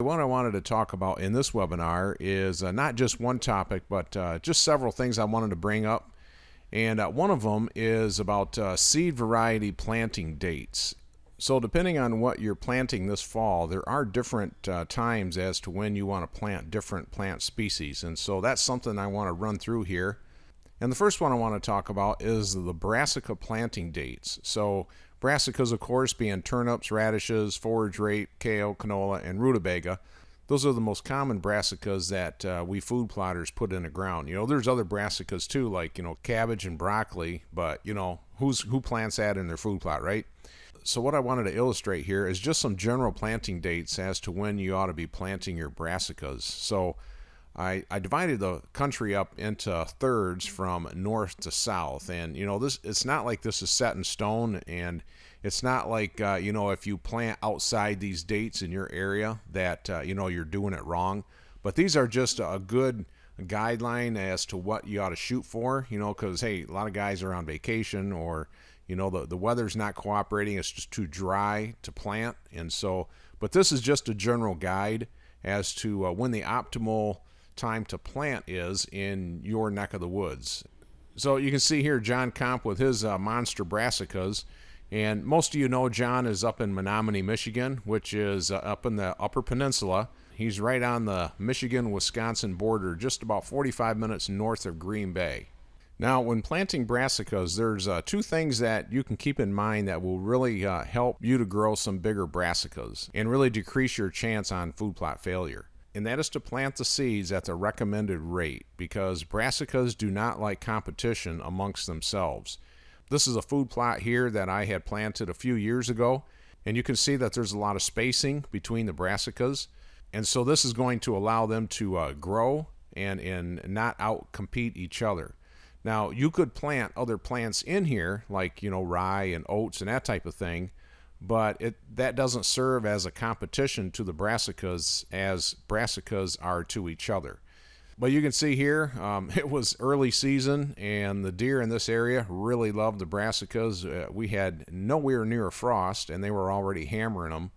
what I wanted to talk about in this webinar is not just one topic, but just several things I wanted to bring up. And one of them is about seed variety planting dates. So depending on what you're planting this fall, there are different times as to when you want to plant different plant species. And so that's something I want to run through here. And the first one I want to talk about is the brassica planting dates. So brassicas, of course, being turnips, radishes, forage rape, kale, canola, and rutabaga. Those are the most common brassicas that we food plotters put in the ground. There's other brassicas too, like, cabbage and broccoli, but, who plants that in their food plot, right? So what I wanted to illustrate here is just some general planting dates as to when you ought to be planting your brassicas. So I divided the country up into thirds from north to south, and it's not like this is set in stone, and it's not like if you plant outside these dates in your area that you're doing it wrong. But these are just a good guideline as to what you ought to shoot for, because hey, a lot of guys are on vacation, or the weather's not cooperating, it's just too dry to plant. And so, but this is just a general guide as to when the optimal time to plant is in your neck of the woods. So you can see here John Comp with his monster brassicas, and most of John is up in Menominee, Michigan, which is up in the Upper Peninsula. He's right on the Michigan-Wisconsin border, just about 45 minutes north of Green Bay. Now, when planting brassicas, there's two things that you can keep in mind that will really help you to grow some bigger brassicas and really decrease your chance on food plot failure. And that is to plant the seeds at the recommended rate, because brassicas do not like competition amongst themselves. This is a food plot here that I had planted a few years ago, and you can see that there's a lot of spacing between the brassicas, and so this is going to allow them to grow and not out-compete each other. Now, you could plant other plants in here, like rye and oats and that type of thing, but that doesn't serve as a competition to the brassicas as brassicas are to each other. But you can see here, it was early season, and the deer in this area really loved the brassicas. We had nowhere near a frost, and they were already hammering them.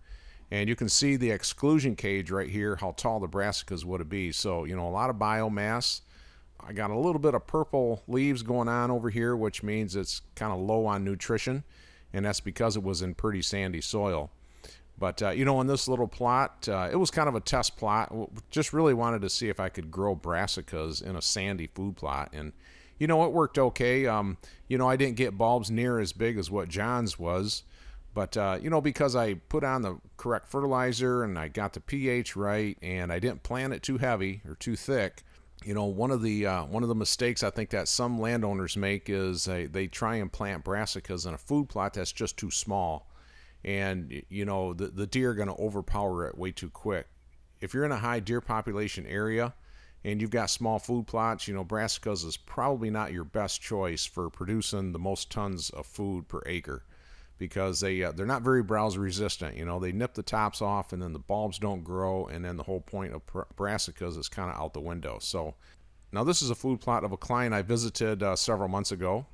And you can see the exclusion cage right here, how tall the brassicas would be. So, a lot of biomass. I got a little bit of purple leaves going on over here, which means it's kind of low on nutrition, and that's because it was in pretty sandy soil. But, in this little plot, it was kind of a test plot. Just really wanted to see if I could grow brassicas in a sandy food plot. And, it worked okay. I didn't get bulbs near as big as what John's was. But, because I put on the correct fertilizer and I got the pH right and I didn't plant it too heavy or too thick, one of the mistakes I think that some landowners make is they try and plant brassicas in a food plot that's just too small. And, the deer are going to overpower it way too quick. If you're in a high deer population area and you've got small food plots, brassicas is probably not your best choice for producing the most tons of food per acre, because they're not very browse resistant. They nip the tops off, and then the bulbs don't grow, and then the whole point of brassicas is kind of out the window. So now this is a food plot of a client I visited several months ago,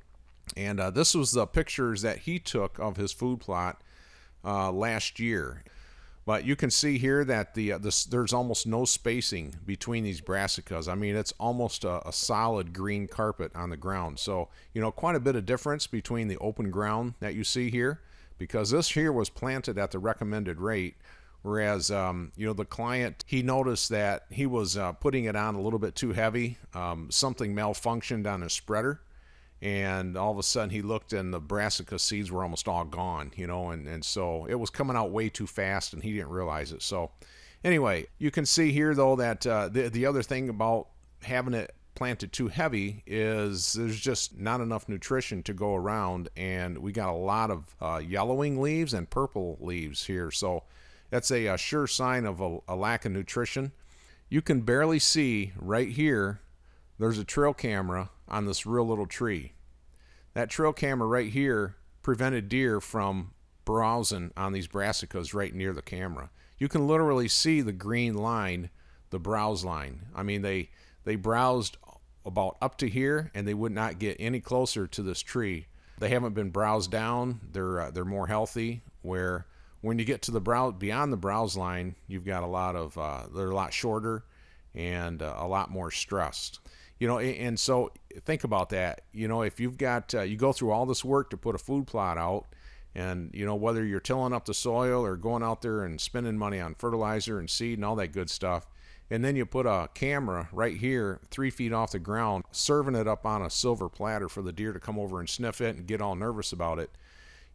and this was the pictures that he took of his food plot last year. But you can see here that there's almost no spacing between these brassicas. I mean, it's almost a solid green carpet on the ground. So, quite a bit of difference between the open ground that you see here, because this here was planted at the recommended rate, whereas, the client, he noticed that he was putting it on a little bit too heavy. Something malfunctioned on his spreader, and all of a sudden he looked and the brassica seeds were almost all gone, and so it was coming out way too fast and he didn't realize it. So anyway, you can see here though that the other thing about having it planted too heavy is there's just not enough nutrition to go around, and we got a lot of yellowing leaves and purple leaves here. So that's a sure sign of a lack of nutrition. You can barely see right here, there's a trail camera on this real little tree. That trail camera right here prevented deer from browsing on these brassicas right near the camera. You can literally see the green line, the browse line. I mean, they browsed about up to here, and they would not get any closer to this tree. They haven't been browsed down. They're more healthy, where When you get to the browse, beyond the browse line, you've got a lot of, they're a lot shorter and a lot more stressed. And so think about that. If you've got, you go through all this work to put a food plot out, and whether you're tilling up the soil or going out there and spending money on fertilizer and seed and all that good stuff, and then you put a camera right here 3 feet off the ground, serving it up on a silver platter for the deer to come over and sniff it and get all nervous about it.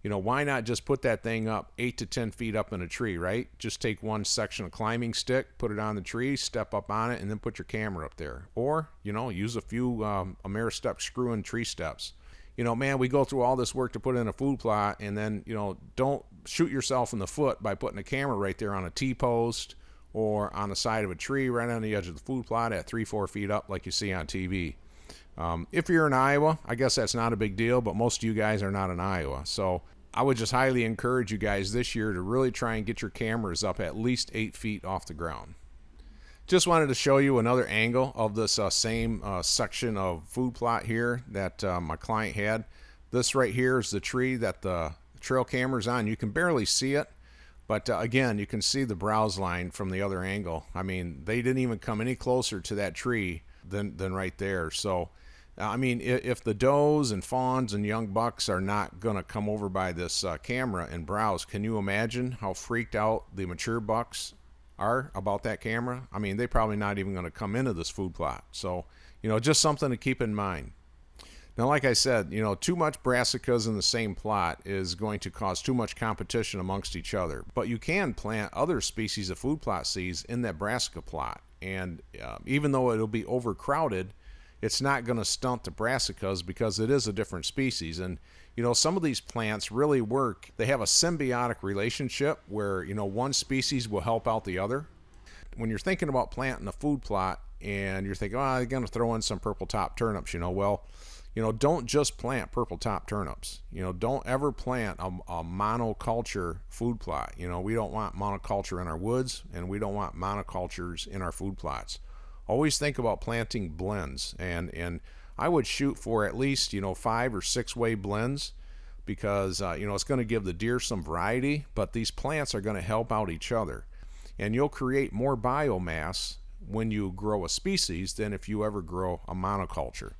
Why not just put that thing up 8 to 10 feet up in a tree, right? Just take one section of climbing stick, put it on the tree, step up on it, and then put your camera up there. Or, use a few Ameristep screw-in tree steps. Man, we go through all this work to put in a food plot, and then, don't shoot yourself in the foot by putting a camera right there on a T-post or on the side of a tree right on the edge of the food plot at 3-4 feet up like you see on TV. If you're in Iowa, I guess that's not a big deal, but most of you guys are not in Iowa. So I would just highly encourage you guys this year to really try and get your cameras up at least 8 feet off the ground. Just wanted to show you another angle of this same section of food plot here that my client had. This right here is the tree that the trail camera's on. You can barely see it, but again, you can see the browse line from the other angle. I mean, they didn't even come any closer to that tree than right there. So if the does and fawns and young bucks are not going to come over by this camera and browse, can you imagine how freaked out the mature bucks are about that camera? They're probably not even going to come into this food plot. So, just something to keep in mind. Now, like I said, too much brassicas in the same plot is going to cause too much competition amongst each other. But you can plant other species of food plot seeds in that brassica plot. And even though it'll be overcrowded, it's not going to stunt the brassicas because it is a different species. And some of these plants really work. They have a symbiotic relationship where one species will help out the other. When you're thinking about planting a food plot and you're thinking, I'm going to throw in some purple top turnips, don't just plant purple top turnips. Don't ever plant a monoculture food plot. We don't want monoculture in our woods, and we don't want monocultures in our food plots. Always think about planting blends, and I would shoot for at least 5 or 6 way blends, because it's going to give the deer some variety, but these plants are going to help out each other, and you'll create more biomass when you grow a species than if you ever grow a monoculture.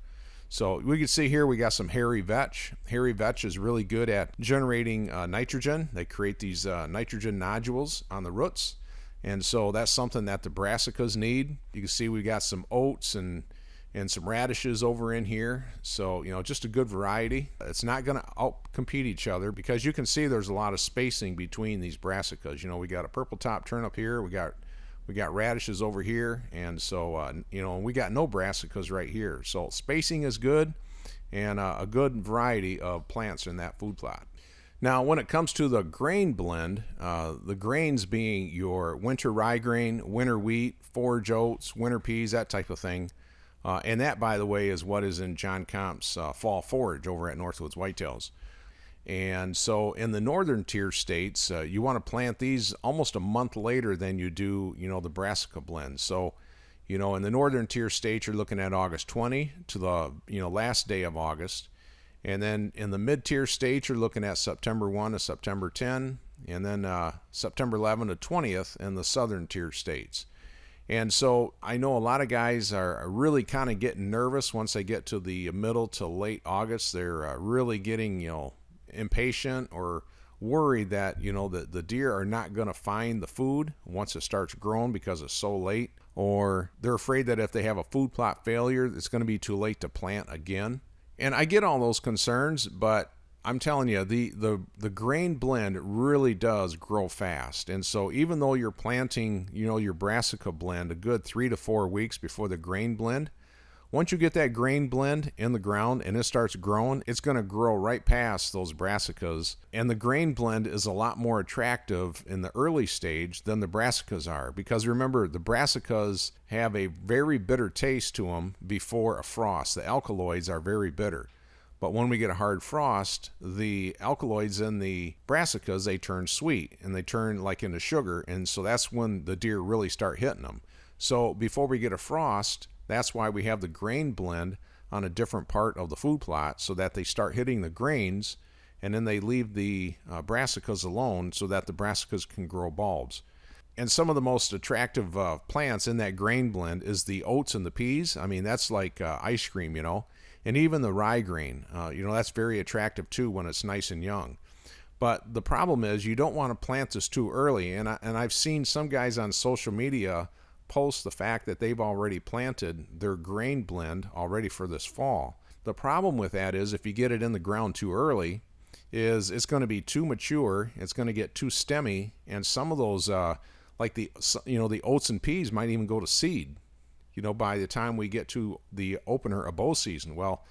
So we can see here we got some hairy vetch. Hairy vetch is really good at generating nitrogen. They create these nitrogen nodules on the roots. And so that's something that the brassicas need. You can see we got some oats and some radishes over in here. So, just a good variety. It's not going to outcompete each other because you can see there's a lot of spacing between these brassicas. We got a purple top turnip here. We got radishes over here. And so, we got no brassicas right here. So spacing is good, and a good variety of plants in that food plot. Now, when it comes to the grain blend, the grains being your winter rye grain, winter wheat, forage oats, winter peas, that type of thing. And that, by the way, is what is in John Comp's fall forage over at Northwoods Whitetails. And so in the northern tier states, you want to plant these almost a month later than you do, the brassica blend. So, in the northern tier states, you're looking at August 20 to the, last day of August. And then in the mid-tier states, you're looking at September 1 to September 10, and then September 11 to 20th in the southern tier states. And so I know a lot of guys are really kind of getting nervous once they get to the middle to late August. They're really getting, impatient or worried that, the deer are not going to find the food once it starts growing because it's so late. Or they're afraid that if they have a food plot failure, it's going to be too late to plant again. And I get all those concerns, but I'm telling you, the grain blend really does grow fast. And so even though you're planting, your brassica blend a good 3 to 4 weeks before the grain blend, once you get that grain blend in the ground and it starts growing, it's going to grow right past those brassicas. And the grain blend is a lot more attractive in the early stage than the brassicas are. Because remember, the brassicas have a very bitter taste to them before a frost. The alkaloids are very bitter. But when we get a hard frost, the alkaloids in the brassicas, they turn sweet and they turn like into sugar. And so that's when the deer really start hitting them. So before we get a frost, that's why we have the grain blend on a different part of the food plot so that they start hitting the grains and then they leave the brassicas alone so that the brassicas can grow bulbs. And some of the most attractive plants in that grain blend is the oats and the peas. I mean, that's like ice cream, and even the rye grain. That's very attractive too when it's nice and young. But the problem is you don't want to plant this too early. And I've seen some guys on social media post the fact that they've already planted their grain blend already for this fall. The problem with that is if you get it in the ground too early, is it's going to be too mature, it's going to get too stemmy, and some of those like the oats and peas might even go to seed, by the time we get to the opener of bow season. Well,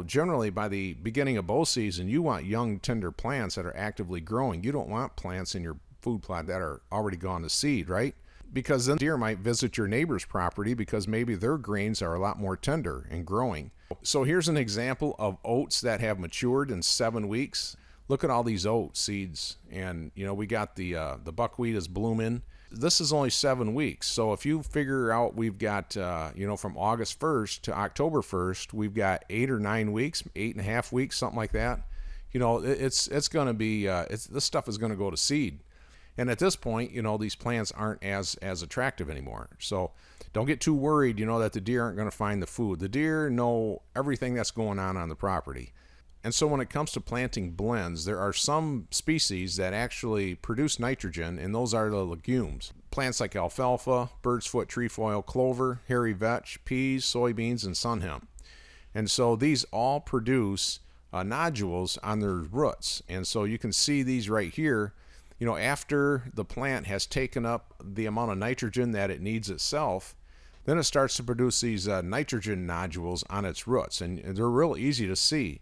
generally by the beginning of bow season, you want young, tender plants that are actively growing. You don't want plants in your food plot that are already gone to seed, right? Because then deer might visit your neighbor's property because maybe their grains are a lot more tender and growing. So here's an example of oats that have matured in 7 weeks. Look at all these oat seeds, and we got the buckwheat is blooming. This is only 7 weeks, so if you figure out we've got from August 1st to October 1st, we've got 8 or 9 weeks, 8.5 weeks, something like that. It's going to be this stuff is going to go to seed, and at this point, these plants aren't as attractive anymore. So don't get too worried, that the deer aren't going to find the food. The deer know everything that's going on the property. And so when it comes to planting blends, there are some species that actually produce nitrogen, and those are the legumes. Plants like alfalfa, bird's foot trefoil, clover, hairy vetch, peas, soybeans, and sun hemp. And so these all produce nodules on their roots. And so you can see these right here. After the plant has taken up the amount of nitrogen that it needs itself, then it starts to produce these nitrogen nodules on its roots, and they're real easy to see.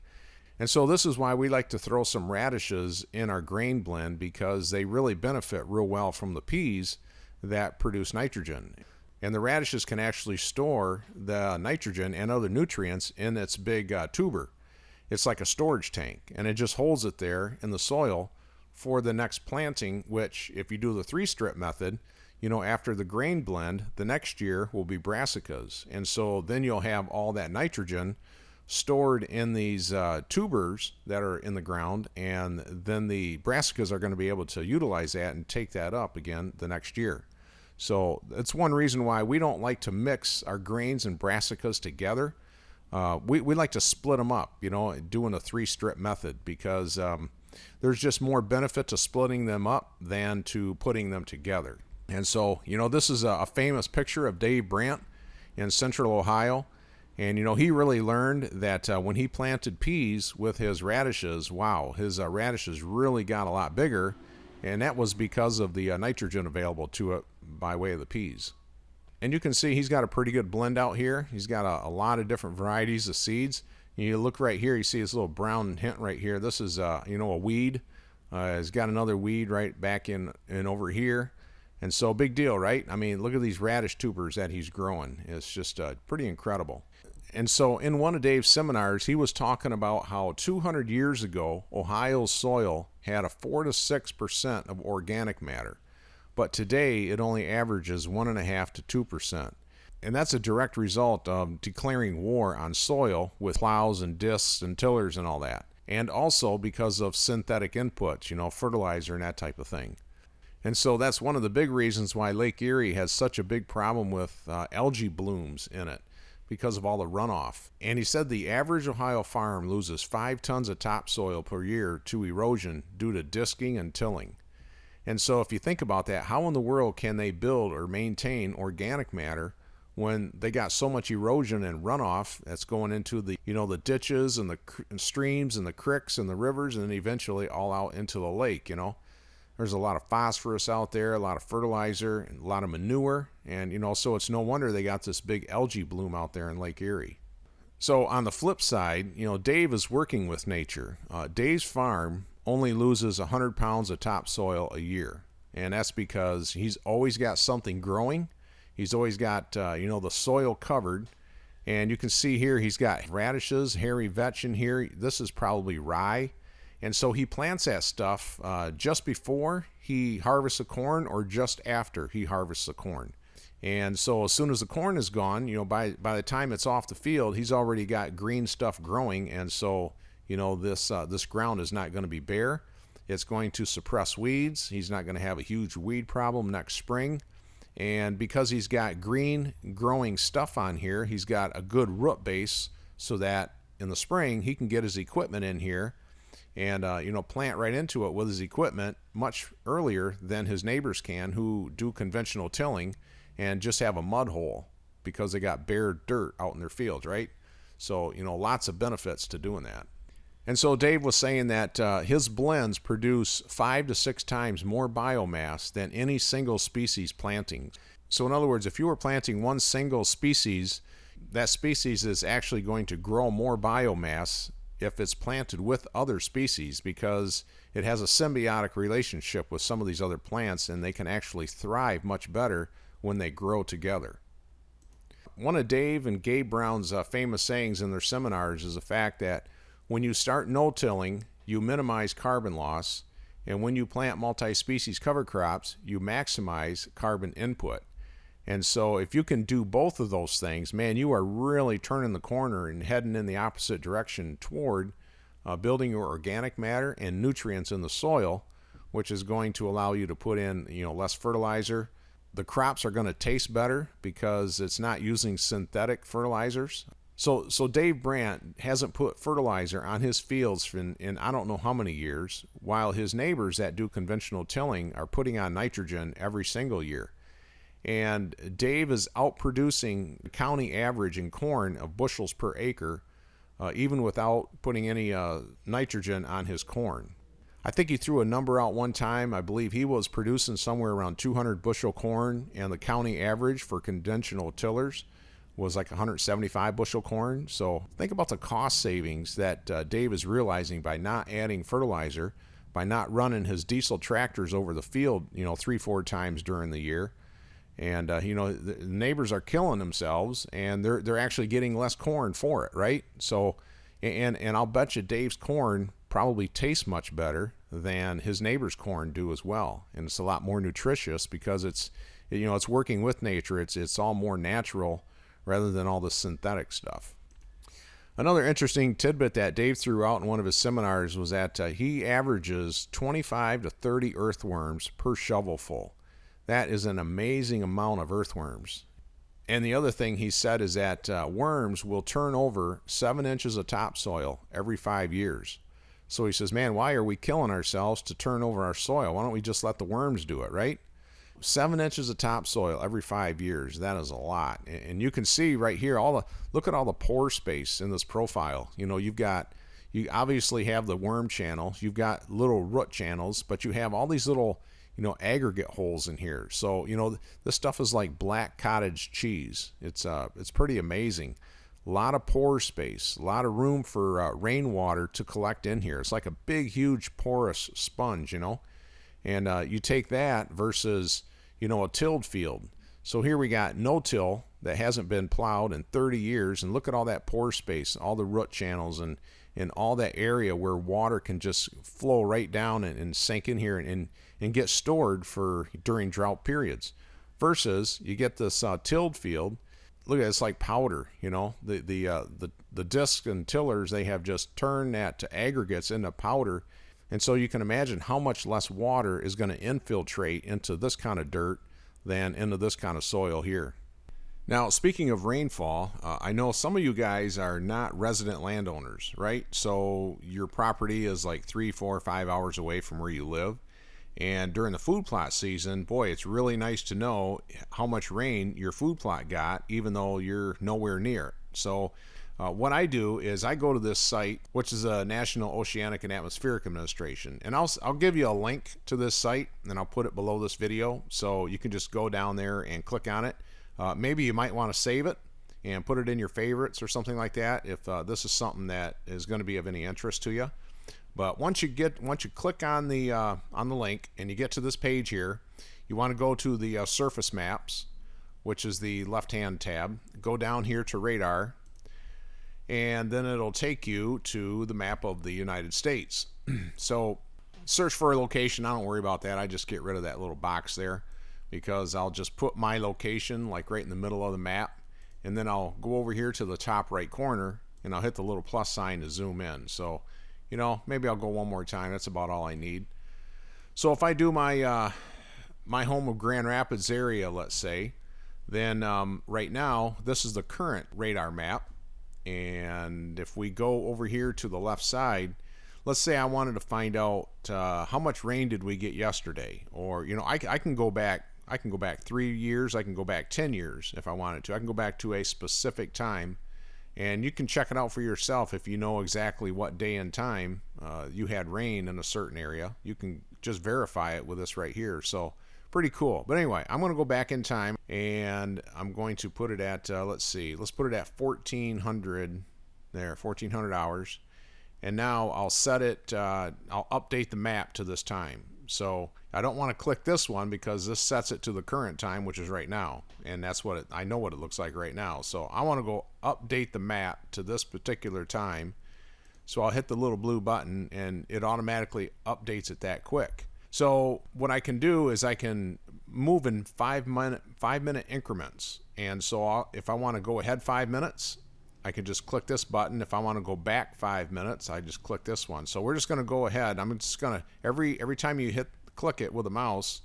And so this is why we like to throw some radishes in our grain blend, because they really benefit real well from the peas that produce nitrogen. And the radishes can actually store the nitrogen and other nutrients in its big tuber. It's like a storage tank, and it just holds it there in the soil for the next planting, which if you do the 3-strip method, after the grain blend, the next year will be brassicas. And so then you'll have all that nitrogen stored in these tubers that are in the ground, and then the brassicas are going to be able to utilize that and take that up again the next year. So that's one reason why we don't like to mix our grains and brassicas together. We like to split them up, doing a 3-strip method, because there's just more benefit to splitting them up than to putting them together. And so, this is a famous picture of Dave Brandt in central Ohio. And, he really learned that when he planted peas with his radishes, wow, his radishes really got a lot bigger. And that was because of the nitrogen available to it by way of the peas. And you can see he's got a pretty good blend out here. He's got a lot of different varieties of seeds. You look right here, you see this little brown hint right here. This is, a weed. He's got another weed right back in over here. And so big deal, right? I mean, look at these radish tubers that he's growing. It's just pretty incredible. And so in one of Dave's seminars, he was talking about how 200 years ago, Ohio's soil had a 4 to 6% of organic matter. But today, it only averages 1.5 to 2%. And that's a direct result of declaring war on soil with plows and discs and tillers and all that. And also because of synthetic inputs, fertilizer and that type of thing. And so that's one of the big reasons why Lake Erie has such a big problem with algae blooms in it, because of all the runoff. And he said the average Ohio farm loses 5 tons of topsoil per year to erosion due to disking and tilling. And so if you think about that, how in the world can they build or maintain organic matter when they got so much erosion and runoff that's going into the ditches and the streams and the creeks and the rivers, and then eventually all out into the lake? There's a lot of phosphorus out there, a lot of fertilizer, and a lot of manure, and so it's no wonder they got this big algae bloom out there in Lake Erie. So on the flip side, Dave is working with nature. Dave's farm only loses 100 pounds of topsoil a year, and that's because he's always got something growing. He's always got the soil covered, and you can see here he's got radishes, hairy vetch in here. This is probably rye. And so he plants that stuff just before he harvests the corn or just after he harvests the corn. And so as soon as the corn is gone, by the time it's off the field, he's already got green stuff growing. And so, this ground is not going to be bare. It's going to suppress weeds. He's not going to have a huge weed problem next spring. And because he's got green growing stuff on here, he's got a good root base so that in the spring he can get his equipment in here and plant right into it with his equipment much earlier than his neighbors can, who do conventional tilling and just have a mud hole because they got bare dirt out in their fields, right? So lots of benefits to doing that. And so Dave was saying that his blends produce 5 to 6 times more biomass than any single species planting. So in other words, if you were planting one single species, that species is actually going to grow more biomass if it's planted with other species, because it has a symbiotic relationship with some of these other plants, and they can actually thrive much better when they grow together. One of Dave and Gabe Brown's famous sayings in their seminars is the fact that when you start no-tilling, you minimize carbon loss, and when you plant multi-species cover crops, you maximize carbon input. And so if you can do both of those things, man, you are really turning the corner and heading in the opposite direction toward building your organic matter and nutrients in the soil, which is going to allow you to put in less fertilizer. The crops are going to taste better because it's not using synthetic fertilizers. So Dave Brandt hasn't put fertilizer on his fields in I don't know how many years, while his neighbors that do conventional tilling are putting on nitrogen every single year. And Dave is outproducing the county average in corn of bushels per acre, even without putting any nitrogen on his corn. I think he threw a number out one time. I believe he was producing somewhere around 200 bushel corn, and the county average for conventional tillers was like 175 bushel corn. So think about the cost savings that Dave is realizing by not adding fertilizer, by not running his diesel tractors over the field 3-4 times during the year. And the neighbors are killing themselves, and they're actually getting less corn for it, right? So, and I'll bet you Dave's corn probably tastes much better than his neighbor's corn do as well, and it's a lot more nutritious because it's working with nature. It's all more natural rather than all the synthetic stuff. Another interesting tidbit that Dave threw out in one of his seminars was that he averages 25 to 30 earthworms per shovelful. That is an amazing amount of earthworms. And the other thing he said is that worms will turn over 7 inches of topsoil every 5 years. So he says, man, why are we killing ourselves to turn over our soil? Why don't we just let the worms do it, right? 7 inches of topsoil every 5 years. That is a lot. And you can see right here, look at all the pore space in this profile. You obviously have the worm channel. You've got little root channels, but you have all these little aggregate holes in here. So this stuff is like black cottage cheese. It's pretty amazing. A lot of pore space, a lot of room for rainwater to collect in here. It's like a big, huge porous sponge, and you take that versus a tilled field. So here we got no-till that hasn't been plowed in 30 years, and look at all that pore space, all the root channels, and all that area where water can just flow right down and sink in here and get stored for during drought periods. Versus you get this tilled field. Look at it, it's like powder. The discs and tillers, they have just turned that to aggregates into powder, and so you can imagine how much less water is going to infiltrate into this kind of dirt than into this kind of soil here. Now, speaking of rainfall, I know some of you guys are not resident landowners, right? So your property is like 3, 4, 5 hours away from where you live. And during the food plot season, boy, it's really nice to know how much rain your food plot got, even though you're nowhere near it. So what I do is I go to this site, which is a National Oceanic and Atmospheric Administration. And I'll give you a link to this site, and I'll put it below this video. So you can just go down there and click on it. Maybe you might want to save it and put it in your favorites or something like that if this is something that is going to be of any interest to you. But once you click on the link and you get to this page here, you want to go to the surface maps, which is the left-hand tab. Go down here to radar, and then it'll take you to the map of the United States. So search for a location. I don't worry about that. I just get rid of that little box there, because I'll just put my location like right in the middle of the map, and then I'll go over here to the top right corner and I'll hit the little plus sign to zoom in. So, maybe I'll go one more time. That's about all I need. So if I do my my home of Grand Rapids area, let's say, then right now this is the current radar map. And if we go over here to the left side, let's say I wanted to find out how much rain did we get yesterday, or I can go back. I can go back 3 years. I can go back 10 years if I wanted to. I can go back to a specific time, and you can check it out for yourself if you know exactly what day and time you had rain in a certain area. You can just verify it with this right here. So pretty cool. But anyway, I'm going to go back in time, and I'm going to put it at let's put it at 1400 there, 1400 hours. And now I'll set it, I'll update the map to this time. So I don't want to click this one because this sets it to the current time, which is right now. And that's what I know what it looks like right now. So I want to go update the map to this particular time. So I'll hit the little blue button, and it automatically updates it that quick. So what I can do is I can move in 5-minute increments. And so if I want to go ahead 5 minutes, I can just click this button. If I want to go back 5 minutes, I just click this one. So we're just going to go ahead. I'm just going to, every time you click it with a mouse,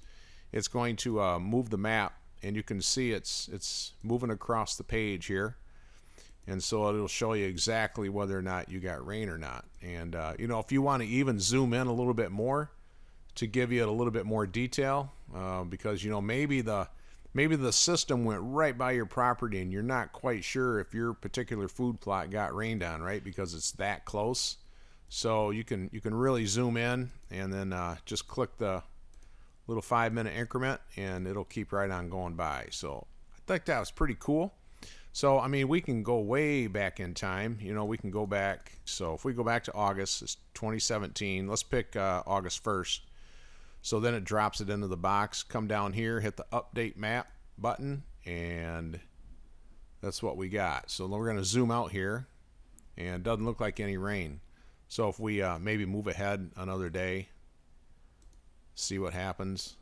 it's going to move the map, and you can see it's moving across the page here. And so it'll show you exactly whether or not you got rain or not. And if you want to even zoom in a little bit more to give you a little bit more detail, because maybe the system went right by your property and you're not quite sure if your particular food plot got rained on, right? Because it's that close. So you can really zoom in, and then just click the little 5-minute increment, and it'll keep right on going by. So I think that was pretty cool. So I mean, we can go way back in time. We can go back. So if we go back to August, it's 2017. Let's pick August 1st. So then it drops it into the box. Come down here, hit the update map button, and that's what we got. So we're going to zoom out here, and it doesn't look like any rain. So if we maybe move ahead another day, see what happens.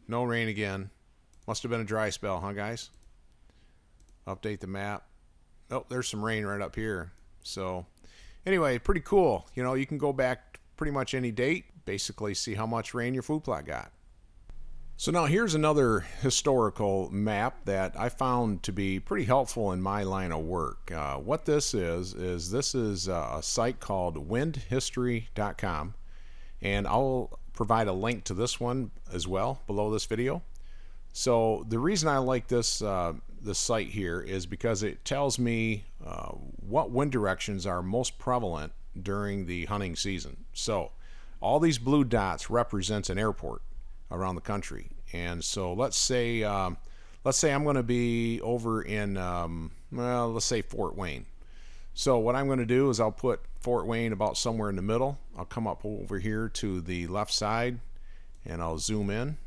No rain again. Must have been a dry spell, huh, guys? Update the map. Oh, there's some rain right up here. So anyway, pretty cool. You can go back pretty much any date, basically see how much rain your food plot got. So now here's another historical map that I found to be pretty helpful in my line of work. What this is a site called windhistory.com, and I'll provide a link to this one as well below this video. So the reason I like this site here is because it tells me what wind directions are most prevalent during the hunting season. So all these blue dots represents an airport around the country. And so let's say I'm going to be over in let's say Fort Wayne. So what I'm going to do is I'll put Fort Wayne about somewhere in the middle. I'll come up over here to the left side, and I'll zoom in.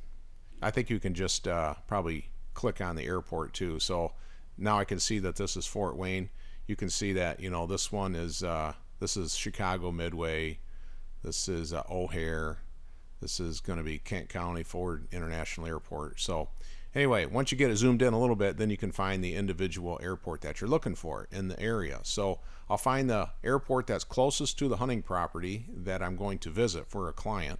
I think you can just probably click on the airport too. So now I can see that this is Fort Wayne. You can see that this one is this is Chicago Midway. This is O'Hare. This is going to be Kent County Ford International Airport. So anyway, once you get it zoomed in a little bit, then you can find the individual airport that you're looking for in the area. So I'll find the airport that's closest to the hunting property that I'm going to visit for a client.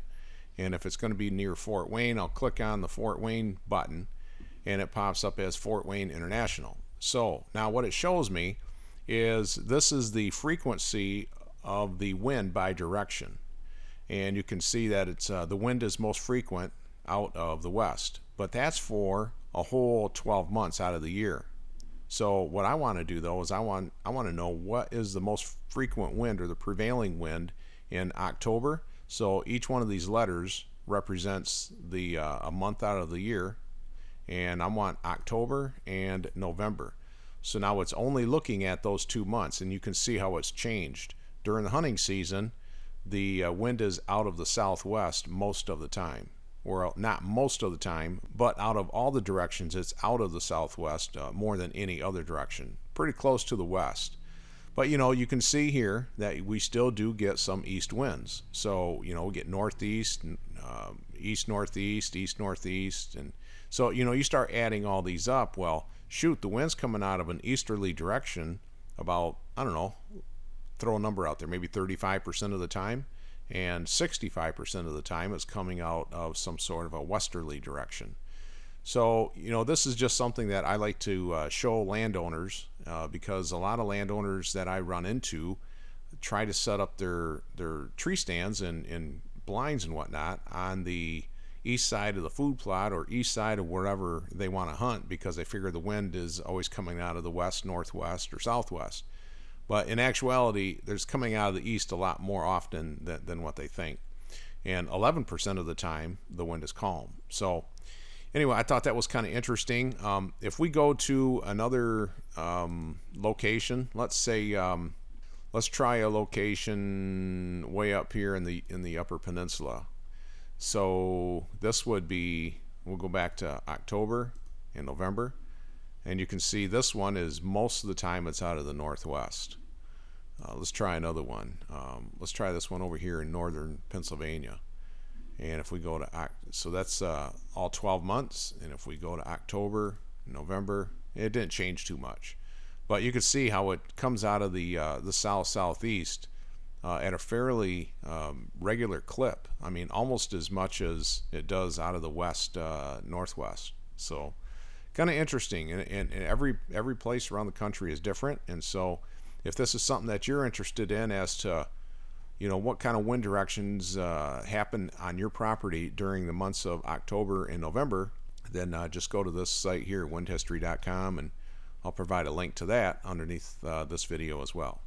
And if it's going to be near Fort Wayne, I'll click on the Fort Wayne button, and it pops up as Fort Wayne International. So now what it shows me is this is the frequency of the wind by direction. And you can see that it's the wind is most frequent out of the west, but that's for a whole 12 months out of the year. So what I want to do though is I want to know what is the most frequent wind or the prevailing wind in October. So each one of these letters represents the a month out of the year, and I want October and November. So now it's only looking at those 2 months, and you can see how it's changed. During the hunting season, the wind is out of the southwest most of the time, or not most of the time, but out of all the directions, it's out of the southwest more than any other direction, pretty close to the west. But you can see here that we still do get some east winds. So we get northeast, east northeast, east northeast, and so you start adding all these up. Well, shoot, the wind's coming out of an easterly direction about I don't know, throw a number out there, maybe 35% of the time, and 65% of the time it's coming out of some sort of a westerly direction. So, this is just something that I like to show landowners, because a lot of landowners that I run into try to set up their tree stands and blinds and whatnot on the east side of the food plot or east side of wherever they want to hunt, because they figure the wind is always coming out of the west, northwest, or southwest. But in actuality, there's coming out of the east a lot more often than what they think. And 11% of the time, the wind is calm. So anyway, I thought that was kind of interesting. If we go to another location, let's say, let's try a location way up here in the Upper Peninsula. So this would be, we'll go back to October and November, and you can see this one is most of the time it's out of the northwest. Let's try another one. Let's try this one over here in northern Pennsylvania. And if we go to, so that's all 12 months. And if we go to October, November, it didn't change too much. But you can see how it comes out of the south-southeast at a fairly regular clip. I mean, almost as much as it does out of the west, northwest. So kind of interesting. And every place around the country is different. And so if this is something that you're interested in as to, what kind of wind directions happen on your property during the months of October and November, then just go to this site here, windhistory.com, and I'll provide a link to that underneath this video as well.